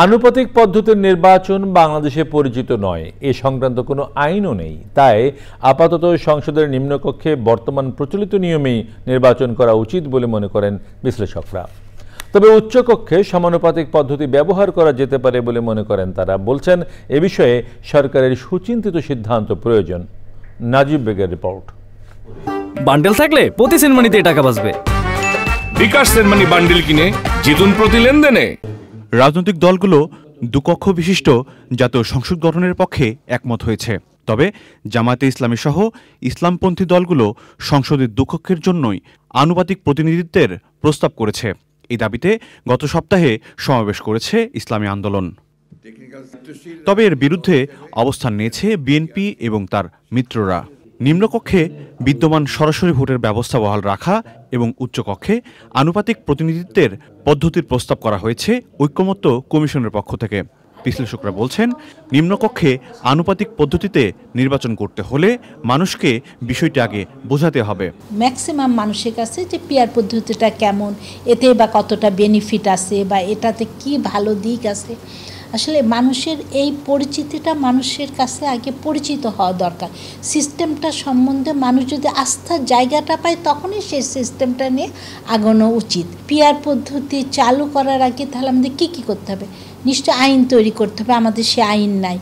আনুপাতিক পদ্ধতির নির্বাচন বাংলাদেশে পরিচিত নয়, এ সংক্রান্ত কোনো আইনও নেই। তাই আপাতত সংসদের নিম্নকক্ষে বর্তমান প্রচলিত নিয়মেই নির্বাচন করা উচিত বলে মনে করেন বিশ্লেষকরা। তবে উচ্চকক্ষে সমানুপাতিক পদ্ধতি ব্যবহার করা যেতে পারে বলে মনে করেন তারা। বলছেন, এ বিষয়ে সরকারের সুচিন্তিত সিদ্ধান্ত প্রয়োজন। নাজিব বেগের রিপোর্ট। বান্ডেল থাকলে প্রতি সেনমানিতে টাকা বাঁচবে। বিকাশ সেনমানি বান্ডেল কিনে জিতুন প্রতি লেনদেনে। রাজনৈতিক দলগুলো দুকক্ষ বিশিষ্ট জাতীয় সংসদ গঠনের পক্ষে একমত হয়েছে। তবে জামায়াতে ইসলামী সহ ইসলামপন্থী দলগুলো সংসদের দুকক্ষের জন্যই আনুপাতিক প্রতিনিধিত্বের প্রস্তাব করেছে। এই দাবিতে গত সপ্তাহে সমাবেশ করেছে ইসলামী আন্দোলন। তবে এর বিরুদ্ধে অবস্থান নিয়েছে বিএনপি এবং তার মিত্ররা। নিম্নকক্ষে বিদ্যমান সরাসরি ভোটের ব্যবস্থা বহাল রাখা এবং উচ্চকক্ষে আনুপাতিক প্রতিনিধিত্বের পদ্ধতির প্রস্তাব করা হয়েছে ঐকমত্য কমিশনের পক্ষ থেকে। বিশ্লেষকরা বলছেন, নিম্নকক্ষে আনুপাতিক পদ্ধতিতে নির্বাচন করতে হলে মানুষকে বিষয়টি আগে বোঝাতে হবে। ম্যাক্সিমাম মানুষের কাছে যে পিয়ার পদ্ধতিটা কেমন, এতে বা কতটা বেনিফিট আছে বা এটাতে কি ভালো দিক আছে, আসলে মানুষের এই পরিচিতিটা মানুষের কাছে আগে পরিচিত হওয়া দরকার। সিস্টেমটা সম্বন্ধে মানুষ যদি আস্থার জায়গাটা পায় তখনই সেই সিস্টেমটা নিয়ে আগানো উচিত। পিয়ার পদ্ধতি চালু করার আগে তাহলে আমাদের কী করতে হবে? নিশ্চয় আইন তৈরি করতে হবে। আমাদের সে আইন নাই।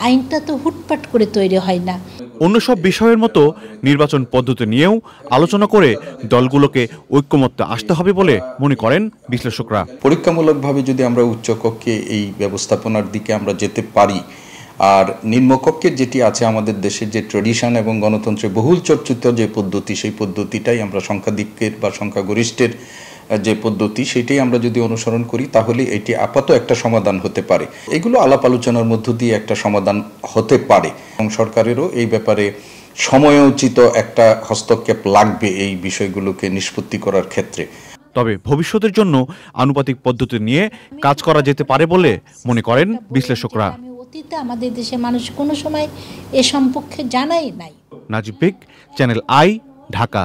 আইনটা তো হুটপাট করে তৈরি হয় না। অন্য সব বিষয়ের মতো নির্বাচন পদ্ধতি নিয়েও আলোচনা করে দলগুলোকে ঐক্যমত্যে আসতে হবে বলে মনে করেন বিশ্লেষকরা। পরীক্ষামূলকভাবে যদি আমরা উচ্চকক্ষে এই ব্যবস্থাপনার দিকে আমরা যেতে পারি, আর নিম্নকক্ষের যেটি আছে আমাদের দেশের যে ট্র্যাডিশন এবং গণতন্ত্রে বহুল চর্চিত যে পদ্ধতি, সেই পদ্ধতিটাই আমরা সংখ্যাধিক্যের বা সংখ্যাগরিষ্ঠের যে পদ্ধতি সেটাই আমরা যদি অনুসরণ করি তাহলে এটি আপাতত একটা সমাধান হতে পারে। এগুলো আলাপ আলোচনার মধ্য দিয়ে একটা সমাধান হতে পারে এবং সরকারেরও এই ব্যাপারে সময়োচিত একটা হস্তক্ষেপ লাগবে এই বিষয়গুলোকে নিষ্পত্তি করার ক্ষেত্রে। তবে ভবিষ্যতের জন্য আনুপাতিক পদ্ধতি নিয়ে কাজ করা যেতে পারে বলে মনে করেন বিশ্লেষকরা। অতীতে আমাদের দেশে মানুষ কোনো সময় এ সম্পর্কে জানাই নাই। নাজিব বেগ, চ্যানেল আই, ঢাকা।